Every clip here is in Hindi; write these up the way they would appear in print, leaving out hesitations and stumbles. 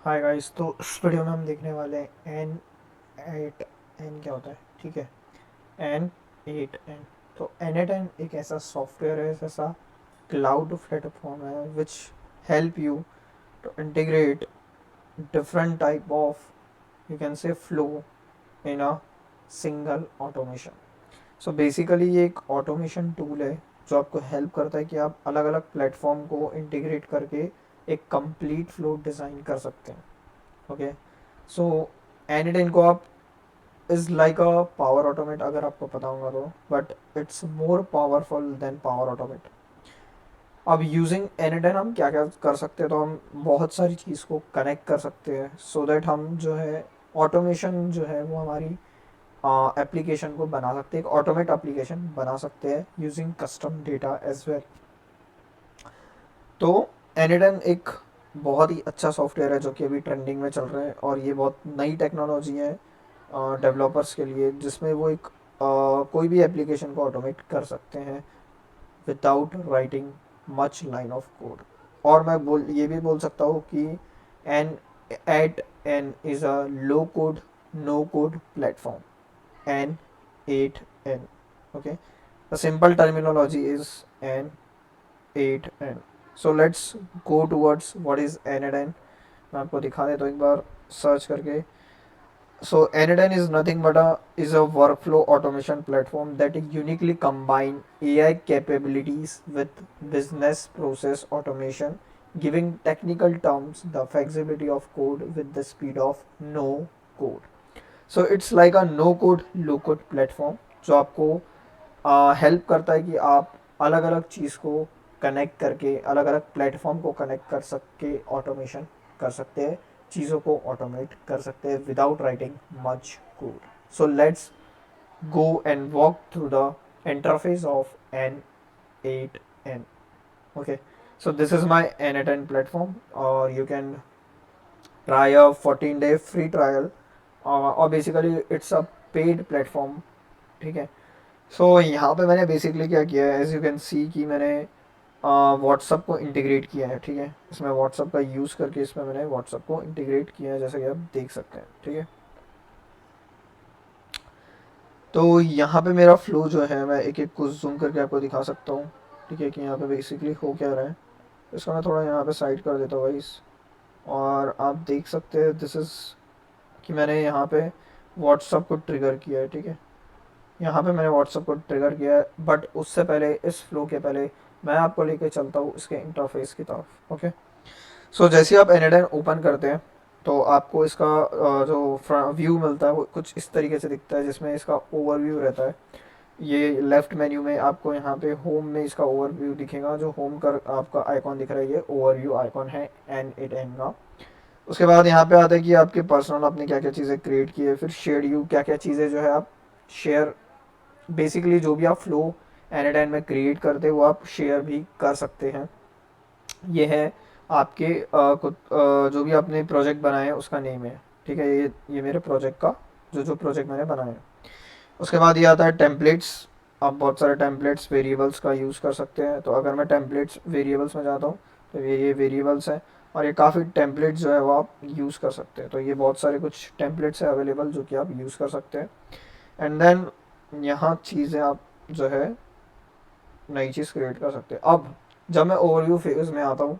हाय गाइस, तो इस वीडियो में हम देखने वाले हैं एन क्या होता है। ठीक है, N8N। तो N8N एक ऐसा सॉफ्टवेयर है, ऐसा क्लाउड प्लेटफॉर्म है which help you to integrate different type of, you can say, flow in a single automation. So basically ये एक ऑटोमेशन टूल है जो आपको हेल्प करता है कि आप अलग अलग प्लेटफॉर्म को इंटीग्रेट करके एक कंप्लीट फ्लो डिज़ाइन कर सकते हैं। ओके, सो एनिडेन को आप is like a power automate, अगर आपको पता होगा तो, but it's more powerful than power automate. अब यूजिंग एनिडेन हम क्या क्या कर सकते हैं, तो हम बहुत सारी चीज़ को कनेक्ट कर सकते हैं सो दैट हम जो है ऑटोमेशन जो है वो हमारी एप्लीकेशन को बना सकते हैं, एक ऑटोमेट एप्लीकेशन बना सकते हैं using custom data as well. तो एनिडेन एक बहुत ही अच्छा सॉफ्टवेयर है जो कि अभी ट्रेंडिंग में चल रहा है, और ये बहुत नई टेक्नोलॉजी है डेवलपर्स के लिए, जिसमें वो एक कोई भी एप्लीकेशन को ऑटोमेट कर सकते हैं without writing much line of code. और मैं बोल ये भी बोल सकता हूँ कि N eight N is a low code no code platform, N8N। Okay, the simple terminology is N8N। So let's go towards what is N8N। मैं आपको दिखा देता हूँ एक बार सर्च करके। So N8N is nothing but a workflow automation platform that uniquely combine AI capabilities with business process automation, giving technical terms the flexibility of code with the speed of no code. So it's like a no code low code platform जो आपको हेल्प करता है कि आप अलग अलग चीज़ को कनेक्ट करके, अलग अलग प्लेटफॉर्म को कनेक्ट कर सके ऑटोमेशन कर सकते हैं, चीज़ों को ऑटोमेट कर सकते हैं without writing much code. So let's go and walk through the interface of N8N। Okay, so this is my N8N platform, or you can try a 14-day free trial, और basically it's a paid platform. ठीक है, सो यहाँ पे मैंने बेसिकली क्या किया है, एज यू कैन सी कि मैंने व्हाट्सअप को इंटीग्रेट किया है। ठीक है, इसमें व्हाट्सअप का यूज़ करके इसमें मैंने व्हाट्सअप को इंटीग्रेट किया है, जैसा कि आप देख सकते हैं। ठीक है, तो यहाँ पे मेरा फ्लो जो है मैं एक एक को जूम करके आपको दिखा सकता हूँ। ठीक है, कि यहाँ पे बेसिकली हो क्या रहा है। इसको मैं थोड़ा यहाँ पे साइड कर देता हूँ गाइस, और आप देख सकते हैं दिस इज़ कि मैंने यहाँ पे व्हाट्सअप को ट्रिगर किया है। ठीक है, यहाँ पे मैंने व्हाट्सअप को ट्रिगर किया है, बट उससे पहले, इस फ्लो के पहले, मैं आपको लेके चलता हूँ इसके इंटरफेस की तरफ। ओके, सो जैसे ही आप N8N ओपन करते हैं तो आपको इसका जो व्यू मिलता है वो कुछ इस तरीके से दिखता है, जिसमें इसका ओवरव्यू रहता है। ये लेफ्ट मेन्यू में आपको यहाँ पे होम में इसका ओवरव्यू दिखेगा, जो होम का आपका आइकॉन दिख रहा है ये ओवरव्यू आइकॉन है N8N का। उसके बाद यहाँ पे आता है कि आपके पर्सनल आपने क्या क्या चीज़ें क्रिएट की है, फिर शेयर यू क्या क्या चीज़ें जो है आप शेयर, बेसिकली जो भी आप फ्लो N8N में क्रिएट करते हैं वो आप शेयर भी कर सकते हैं। ये है आपके जो भी आपने प्रोजेक्ट बनाए हैं उसका नेम है। ठीक है, ये मेरे प्रोजेक्ट का जो जो प्रोजेक्ट मैंने बनाए हैं। उसके बाद ये आता है टेम्पलेट्स। आप बहुत सारे टेम्पलेट्स वेरिएबल्स का यूज़ कर सकते हैं। तो अगर मैं टेम्पलेट्स वेरिएबल्स में जाता हूँ तो ये वेरिएबल्स हैं, और ये काफ़ी टेम्पलेट्स जो है वो आप यूज़ कर सकते हैं। तो ये बहुत सारे कुछ टेम्पलेट्स हैं अवेलेबल जो कि आप यूज़ कर सकते हैं। एंड देन यहाँ चीज़ें आप जो है नई चीज़ क्रिएट कर सकते हैं। अब जब मैं ओवरव्यू फेज में आता हूँ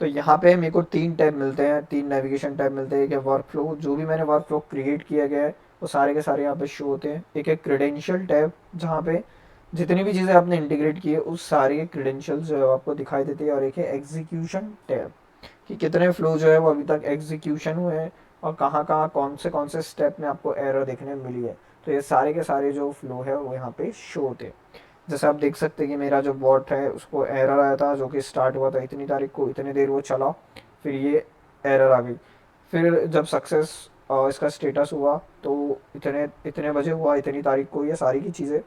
तो यहाँ पे मेरे को तीन टैब मिलते हैं, तीन नेविगेशन टैब मिलते हैं। एक है वर्क फ्लो, जो भी मैंने वर्क फ्लो क्रिएट किया गया है वो सारे के सारे यहाँ पे शो होते हैं। एक है क्रेडेंशियल टैब, जहाँ पे जितनी भी चीज़ें आपने इंटीग्रेट की है उस सारे के क्रेडेंशियल्स जो है आपको दिखाई देते हैं। और एक है एग्जीक्यूशन टैब, कि कितने फ्लो जो है वो अभी तक एग्जीक्यूशन हुए हैं, और कहाँ कहाँ कौन से स्टेप में आपको एरर देखने मिली है। तो ये सारे के सारे जो फ्लो है वो यहाँ पे शो होते हैं। जैसे आप देख सकते हैं कि मेरा जो बॉट है उसको एरर आया था, जो कि स्टार्ट हुआ था इतनी तारीख को, इतनी देर वो चला, फिर ये एरर आ गई। फिर जब सक्सेस इसका स्टेटस हुआ तो इतने इतने बजे हुआ, इतनी तारीख को, ये सारी की चीज़ें,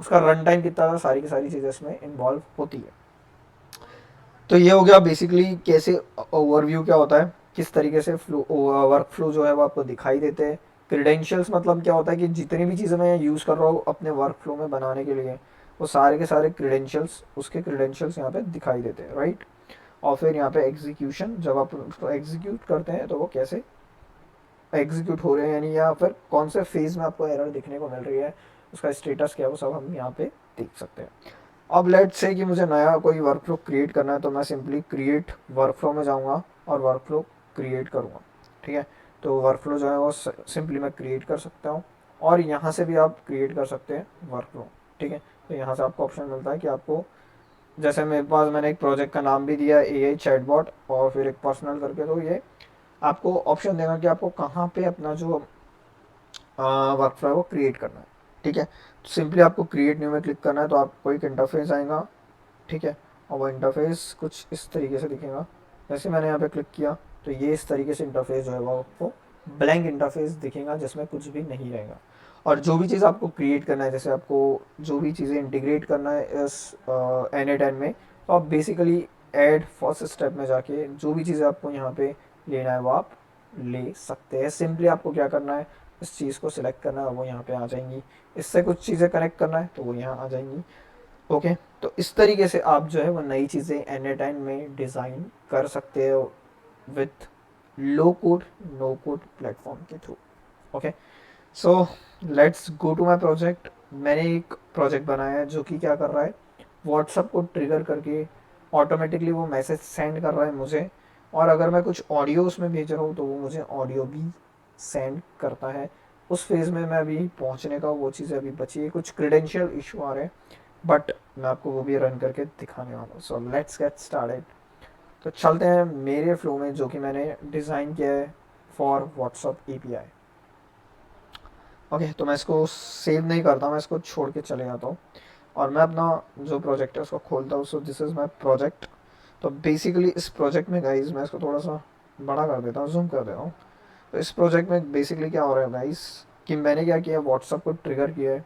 उसका रन टाइम कितना था, सारी की सारी चीज़ें इसमें इन्वॉल्व होती है। तो ये हो गया बेसिकली कैसे ओवरव्यू क्या होता है, किस तरीके से फ्लो वर्क फ्लो जो है वो आपको दिखाई देते हैं। क्रीडेंशियल्स मतलब क्या होता है कि जितनी भी चीज़ें मैं यूज़ कर रहा हूँ अपने वर्क फ्लो में बनाने के लिए, वो सारे के सारे क्रीडेंशियल्स, उसके क्रीडेंशियल्स यहाँ पे दिखाई देते हैं, राइट। और फिर यहाँ पे एग्जीक्यूशन, जब आप उसको एग्जीक्यूट करते हैं तो वो कैसे एग्जीक्यूट हो रहे हैं, यानी या फिर कौन से फेज में आपको एरर दिखने को मिल रही है, उसका स्टेटस क्या है, वो सब हम यहाँ पे देख सकते हैं। अब लेट्स से कि मुझे नया कोई वर्कफ्लो क्रिएट करना है, तो मैं सिंपली क्रिएट वर्कफ्लो में जाऊँगा और वर्कफ्लो क्रिएट करूँगा। ठीक है, तो वर्कफ्लो जो है वो सिंपली मैं क्रिएट कर सकता हूँ, और यहाँ से भी आप क्रिएट कर सकते हैं वर्कफ्लो। ठीक है, तो यहाँ से आपको ऑप्शन मिलता है कि आपको, जैसे मेरे पास मैंने एक प्रोजेक्ट का नाम भी दिया AI चैटबॉट और फिर एक पर्सनल करके, तो ये आपको ऑप्शन देगा कि आपको कहाँ पे अपना जो वर्कफ्लो है वो क्रिएट करना है। ठीक है, तो सिंपली आपको क्रिएट न्यू में क्लिक करना है, तो आपको एक इंटरफेस आएगा। ठीक है, और वो इंटरफेस कुछ इस तरीके से दिखेगा। जैसे मैंने यहाँ पे क्लिक किया तो ये इस तरीके से इंटरफेस जो है वो आपको ब्लैंक इंटरफेस दिखेगा, जिसमें कुछ भी नहीं रहेगा। और जो भी चीज़ आपको क्रिएट करना है, जैसे आपको जो भी चीज़ें इंटीग्रेट करना है इस N8N में, तो आप बेसिकली ऐड फर्स्ट स्टेप में जाके जो भी चीज़ें आपको यहाँ पे लेना है वो आप ले सकते हैं। सिंपली आपको क्या करना है, इस चीज़ को सिलेक्ट करना है, वो यहाँ पे आ जाएंगी। इससे कुछ चीज़ें कनेक्ट करना है तो वो यहाँ आ जाएंगी। ओके, तो इस तरीके से आप जो है वो नई चीज़ें N8N में डिज़ाइन कर सकते हो with low code no code platform के through. Okay, so let's go to my project. मैंने एक प्रोजेक्ट बनाया है जो कि क्या कर रहा है, व्हाट्सअप को ट्रिगर करके ऑटोमेटिकली वो मैसेज सेंड कर रहा है मुझे, और अगर मैं कुछ ऑडियो उसमें भेज रहा हूँ तो वो मुझे ऑडियो भी सेंड करता है। उस फेज़ में मैं अभी पहुँचने का, वो चीज़ें अभी बची है, कुछ क्रेडेंशियल इशू आ रहे हैं, बट मैं आपको वो भी रन करके दिखाने वाला हूँ। So let's get started. तो चलते हैं मेरे फ्लो में जो कि मैंने डिज़ाइन किया है फॉर व्हाट्सअप API। ओके, तो मैं इसको सेव नहीं करता, मैं इसको छोड़ के चले जाता हूँ और मैं अपना जो प्रोजेक्ट है उसको खोलता हूँ। So this is my project. तो बेसिकली इस प्रोजेक्ट में गाइज, मैं इसको थोड़ा सा बड़ा कर देता हूँ, जूम कर देता हूँ। तो इस प्रोजेक्ट में बेसिकली क्या हो रहा है गाइज, कि मैंने क्या किया, व्हाट्सअप को ट्रिगर किया है,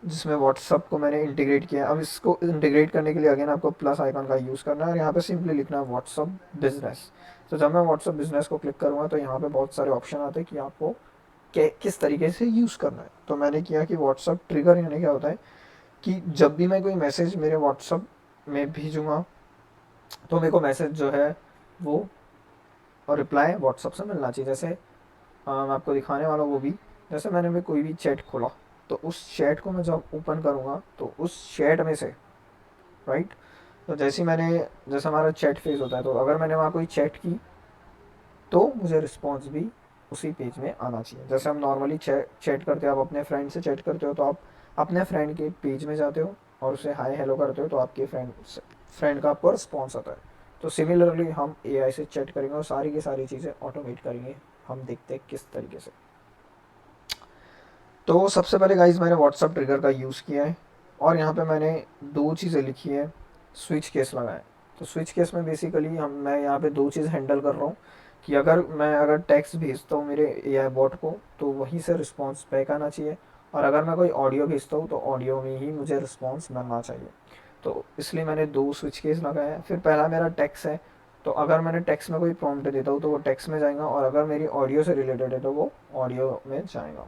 जिसमें व्हाट्सअप को मैंने इंटीग्रेट किया है। अब इसको इंटीग्रेट करने के लिए अगेन आपको प्लस आइकन का यूज़ करना है और यहाँ पे सिंपली लिखना है व्हाट्सअप बिजनेस। तो जब मैं व्हाट्सअप बिजनेस को क्लिक करूँगा तो यहाँ पे बहुत सारे ऑप्शन आते हैं कि आपको किस तरीके से यूज़ करना है। तो मैंने किया कि व्हाट्सअप ट्रिगर, यानी क्या होता है कि जब भी मैं कोई मैसेज मेरे व्हाट्सअप में भेजूँगा तो मेरे को मैसेज जो है वो और रिप्लाई व्हाट्सअप से मिलना चाहिए। जैसे मैं आपको दिखाने वाला हूँ वो भी, जैसे मैंने भी कोई भी चैट खोला तो उस चैट को मैं जब ओपन करूँगा तो उस चैट में से, राइट, तो जैसे हमारा चैट फेज होता है, तो अगर मैंने वहाँ कोई चैट की तो मुझे रिस्पॉन्स भी उसी पेज में आना चाहिए। जैसे हम नॉर्मली चैट करते हो, आप अपने फ्रेंड से चैट करते हो तो आप अपने फ्रेंड के पेज में जाते हो और उसे हाय हेलो करते हो, तो आपके फ्रेंड का आपको रिस्पॉन्स आता है। तो सिमिलरली हम AI से चैट करेंगे और सारी की सारी चीज़ें ऑटोमेट करेंगे। हम देखते हैं किस तरीके से। तो सबसे पहले गाइज मैंने व्हाट्सअप ट्रिगर का यूज़ किया है और यहाँ पे मैंने दो चीज़ें लिखी है, स्विच केस लगाए। तो स्विच केस में बेसिकली मैं यहाँ पे दो चीज़ हैंडल कर रहा हूँ कि अगर टेक्स्ट भेजता हूँ मेरे AI बॉट को तो वहीं से रिस्पॉन्स बैक आना चाहिए, और अगर मैं कोई ऑडियो भेजता हूँ तो ऑडियो में ही मुझे रिस्पॉन्स मिलना चाहिए। तो इसलिए मैंने दो स्विच केस लगाए हैं। फिर पहला मेरा टेक्स्ट है, तो अगर मैंने टेक्स्ट में कोई प्रॉम्प्ट देता हूँ तो वो टेक्स्ट में जाएगा, और अगर मेरी ऑडियो से रिलेटेड है तो वो ऑडियो में जाएगा।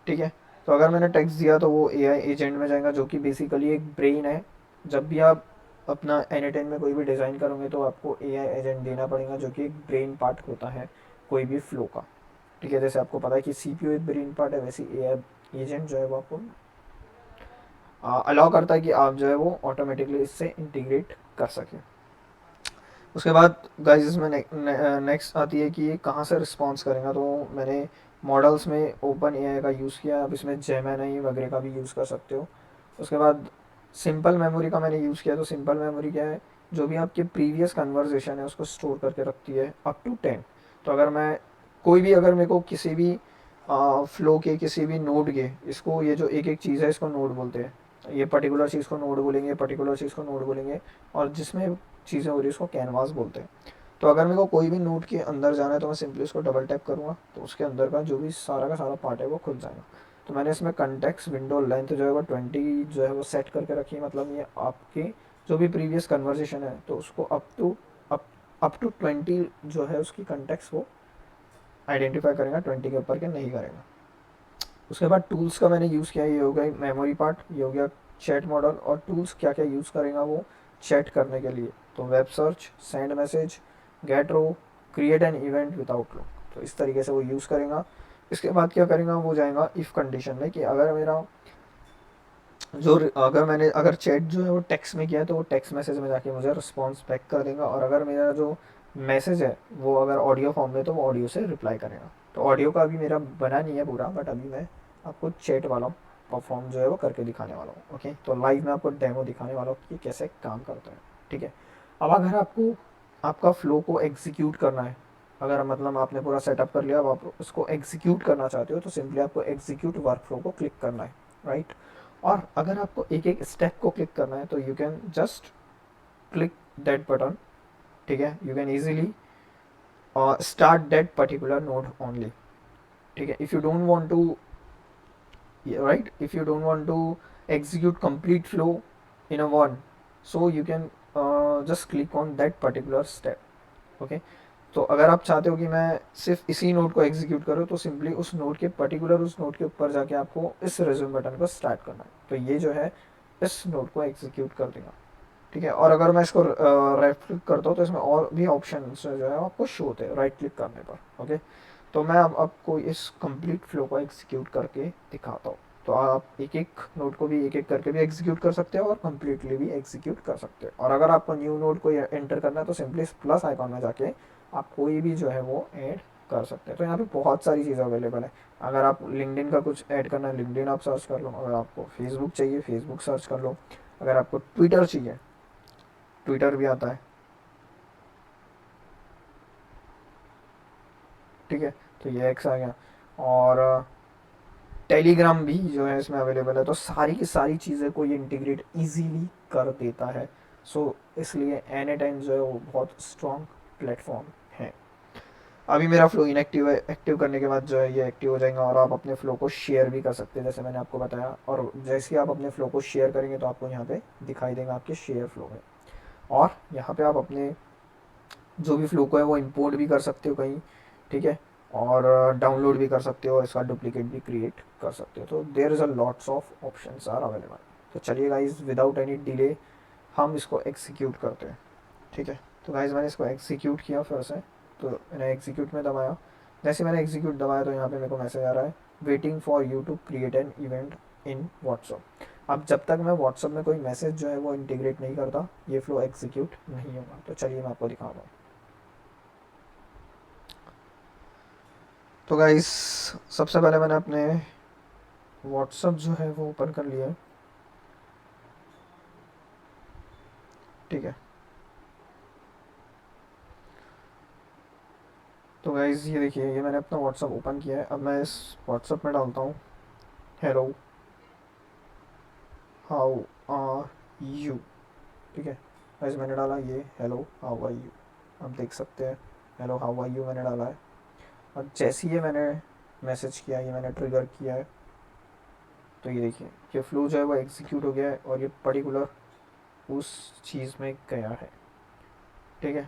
ठीक है, तो अगर मैंने टेक्स्ट दिया तो वो AI एजेंट में जाएगा, जो कि बेसिकली एक ब्रेन है। जब भी आप अपना N8N में कोई भी डिज़ाइन करोगे तो आपको AI एजेंट देना पड़ेगा, जो कि एक ब्रेन पार्ट होता है कोई भी फ्लो का। ठीक है, जैसे आपको पता है कि CPU एक ब्रेन पार्ट है, वैसे AI एजेंट जो है वो आपको अलाउ करता है कि आप जो है वो ऑटोमेटिकली इससे इंटीग्रेट कर सकें। उसके बाद गाइस इसमें नेक्स्ट आती है कि ये कहाँ से रिस्पॉन्स करेगा। तो मैंने मॉडल्स में ओपन AI का यूज़ किया, आप इसमें जेमिनी वगैरह का भी यूज़ कर सकते हो। उसके बाद सिंपल मेमोरी का मैंने यूज़ किया। तो सिंपल मेमोरी क्या है, जो भी आपके प्रीवियस कन्वर्जेशन है उसको स्टोर करके रखती है अप टू 10। तो अगर मेरे को किसी भी फ्लो के किसी भी नोड के, इसको ये जो एक एक चीज़ है इसको नोड बोलते हैं, ये पर्टिकुलर चीज़ को नोड बोलेंगे, पर्टिकुलर चीज़ को नोड बोलेंगे, और जिसमें चीज़ें हो रही है उसको कैनवास बोलते हैं। तो अगर मेरे को कोई भी नोड के अंदर जाना है तो मैं सिंपली उसको डबल टैप करूँगा तो उसके अंदर का जो भी सारा का सारा पार्ट है वो खुल जाएगा। तो मैंने इसमें कंटेक्स्ट विंडो लेंथ जो है वो 20 जो है वो सेट करके रखी है। मतलब ये आपके जो भी प्रीवियस कन्वर्सेशन है तो उसको अप टू 20 जो है उसकी कंटेक्स्ट वो आइडेंटिफाई करेगा, 20 के ऊपर के नहीं करेगा। उसके बाद टूल्स का मैंने यूज़ किया, ये हो गया मेमोरी पार्ट, ये हो गया चैट मॉडल, और टूल्स क्या क्या यूज़ करेगा वो चैट करने के लिए, तो web search, send message, get row, create an event with Outlook, तो इस तरीके से वो यूज़ करेगा। इसके बाद क्या करेगा, वो जाएगा इफ़ कंडीशन में कि अगर मेरा जो अगर चैट जो है वो टेक्स्ट में किया है तो वो टेक्स्ट मैसेज में जाके मुझे रिस्पॉन्स बैक कर देगा, और अगर मेरा जो मैसेज है वो अगर ऑडियो फॉर्म में तो वो ऑडियो से रिप्लाई करेगा। तो ऑडियो का अभी मेरा बना नहीं है पूरा, बट अभी मैं आपको चैट वाला परफॉर्म जो है वो करके दिखाने वाला हूँ। ओके, तो लाइव में आपको डेमो दिखाने वाला हूँ कि कैसे काम करता है। ठीक है, अब अगर आपको आपका फ्लो को एग्जीक्यूट करना है, अगर मतलब आपने पूरा सेटअप कर लिया, अब आप उसको एग्जीक्यूट करना चाहते हो, तो सिंपली आपको एग्जीक्यूट वर्क फ्लो को क्लिक करना है, राइट। और अगर आपको एक एक स्टेप को क्लिक करना है तो you can just click that button. ठीक है, you can easily start that particular node only. ठीक है, if you don't want to, right, if you don't want to execute complete flow in a one, so you can just click on that particular step। Okay, तो अगर आप चाहते हो कि मैं सिर्फ इसी नोड को एग्जीक्यूट करूँ, तो सिंपली उस नोड के पर्टिकुलर उस नोड के ऊपर जाके आपको इस रिज्यूम बटन को स्टार्ट करना है, तो ये जो है इस नोड को एग्जीक्यूट कर देगा। ठीक है, और अगर मैं इसको राइट क्लिक करता हूँ तो इसमें और भी ऑप्शन जो है आपको शो होते हैं राइट क्लिक करने पर। ओके, तो मैं अब आपको इस कंप्लीट फ्लो को एग्जीक्यूट करके दिखाता हूँ। तो आप एक एक नोड को भी एक एक करके भी एग्जीक्यूट कर सकते हो और कम्प्लीटली भी एग्जीक्यूट कर सकते हो। और अगर आपको न्यू नोड को एंटर करना है तो सिंपली इस प्लस आइकॉन में जाके आप कोई भी जो है वो ऐड कर सकते हैं। तो यहाँ पे बहुत सारी चीज़ें अवेलेबल है। अगर आप लिंक्डइन का कुछ ऐड करना है, लिंक्डइन आप सर्च कर लो। अगर आपको फेसबुक चाहिए, फेसबुक सर्च कर लो। अगर आपको ट्विटर चाहिए, ट्विटर भी आता है। ठीक है, तो ये एक्स आ गया, और टेलीग्राम भी जो है इसमें अवेलेबल है। तो सारी की सारी चीज़ें को ये इंटीग्रेट इजीली कर देता है। सो इसलिए एनी टाइम जो है वो बहुत स्ट्रॉन्ग प्लेटफॉर्म है। अभी मेरा फ्लो इनएक्टिव है, एक्टिव करने के बाद जो है ये एक्टिव हो जाएगा, और आप अपने फ्लो को शेयर भी कर सकते हैं जैसे मैंने आपको बताया। और जैसे ही आप अपने फ्लो को शेयर करेंगे तो आपको यहाँ पे दिखाई देगा आपके शेयर फ्लो में, और यहाँ पे आप अपने जो भी फ्लो को है वो इंपोर्ट भी कर सकते हो कहीं। ठीक है, और डाउनलोड भी कर सकते हो, इसका डुप्लीकेट भी क्रिएट कर सकते हो। तो there is a lots of options are available. तो चलिए गाइज, विदाउट एनी डिले हम इसको एग्जीक्यूट करते हैं। ठीक है, तो गाइज मैंने इसको एग्जीक्यूट किया फिर से। तो मैंने एग्जीक्यूट में दबाया, जैसे मैंने एग्जीक्यूट दबाया तो यहाँ पे मेरे को मैसेज आ रहा है, waiting for you to create an event in WhatsApp. अब जब तक मैं व्हाट्सअप में कोई मैसेज जो है वो इंटीग्रेट नहीं करता, ये फ्लो एग्जीक्यूट नहीं होगा। तो चलिए मैं आपको दिखाता हूँ। तो गाइस, सबसे पहले मैंने अपने व्हाट्सअप जो है वो ओपन कर लिया है। ठीक है, तो गाइस ये देखिए, ये मैंने अपना व्हाट्सअप ओपन किया है। अब मैं इस व्हाट्सअप में डालता हूँ, हेलो हाउ आर यू। ठीक है गाइस, मैंने डाला ये हेलो हाउ आर यू। आप देख सकते हैं हेलो हाउ आर यू मैंने डाला है। और जैसे ही ये मैंने मैसेज किया, ये मैंने ट्रिगर किया है, तो ये देखिए ये फ्लो जो है वो एग्जीक्यूट हो गया है, और ये पर्टिकुलर उस चीज़ में गया है। ठीक है,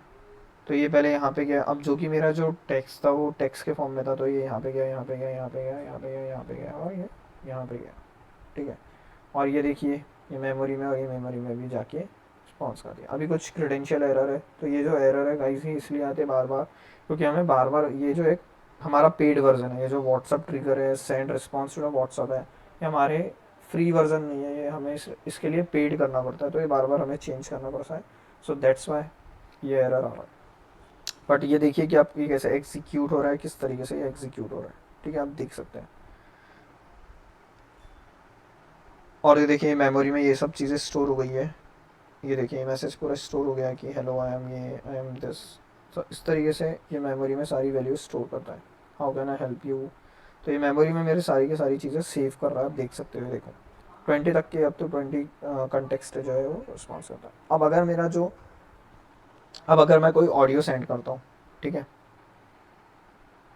तो ये पहले यहाँ पे गया। अब जो कि मेरा जो टेक्स्ट था वो टेक्स्ट के फॉर्म में था, तो ये यहाँ पे गया, यहाँ पे गया, यहाँ पे गया, यहाँ पे गया, यहाँ पे गया, और ये यहाँ पे गया। ठीक है, और ये देखिए ये मेमोरी में, और ये मेमोरी में भी जाके रिस्पॉन्स कर दिया। अभी कुछ क्रेडेंशियल एरर है, तो ये जो एरर है गाइस ही इसलिए आते बार बार, क्योंकि हमें बार बार ये जो एक हमारा पेड वर्जन है, ये जो व्हाट्सअप ट्रिगर है, सेंड रिस्पॉन्स टू व्हाट्सअप है, ये हमारे फ्री वर्जन नहीं है, ये हमें इसके लिए पेड करना पड़ता है, तो ये बार बार हमें चेंज करना पड़ता है। सो दैट्स वाई ये एरर आ रहा है। बट ये देखिए कि आपकी कैसे एग्जीक्यूट हो रहा है, किस तरीके से ये एग्जीक्यूट हो रहा है। ठीक है, आप देख सकते हैं। और ये देखिए मेमोरी में ये सब चीज़ें स्टोर हो गई है। ये देखिए मैसेज पूरा स्टोर हो गया है कि हेलो आई एम ये आई एम दिस। तो इस तरीके से ये मेमोरी में सारी वैल्यूज स्टोर करता है। How can I help you, तो ये मेमोरी में मेरे सारी की सारी चीज़ें सेव कर रहा है। आप देख सकते हो, देखो 20 तक के, अब तो 20 कंटेक्स्ट जो है वो रिस्पॉन्स करता है। अब अगर मैं कोई ऑडियो सेंड करता हूँ, ठीक है,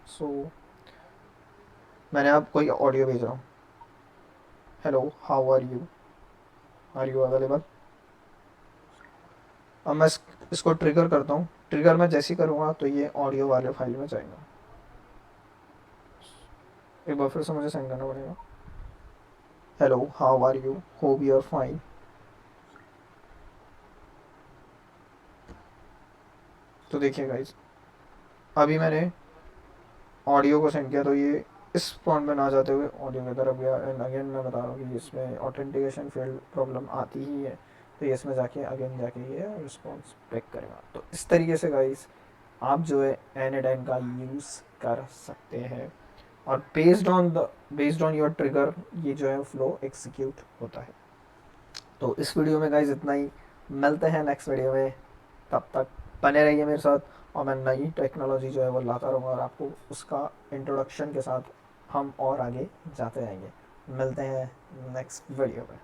सो मैंने अब कोई ऑडियो भेज रहा हूँ, hello how are you available. अब मैं इसको ट्रिगर करता हूँ। ट्रिगर मैं जैसे ही करूँगा तो ये ऑडियो वाले फाइल में जाएगा। एक बार फिर से मुझे सेंड करना पड़ेगा, hello how are you hope you are fine. तो देखिए गाइस, अभी मैंने ऑडियो को सेंड किया तो ये इस फॉन्ट में ना जाते हुए ऑडियो की तरफ गया। एंड अगेन मैं बता रहा हूँ कि इसमें ऑथेंटिकेशन फील्ड प्रॉब्लम आती ही है, तो ये इसमें जाके अगेन जाके ये रिस्पॉन्स बैक करेगा। तो इस तरीके से गाइस आप जो है एनएडएन का यूज़ कर सकते हैं, और बेस्ड ऑन योर ट्रिगर ये जो है फ्लो एग्जीक्यूट होता है। तो इस वीडियो में गाइस इतना ही, मिलते हैं नेक्स्ट वीडियो में, तब तक बने रहिए मेरे साथ, और मैं नई टेक्नोलॉजी जो है वो लाता रहूँगा, और आपको उसका इंट्रोडक्शन के साथ हम और आगे जाते रहेंगे। मिलते हैं नेक्स्ट वीडियो में।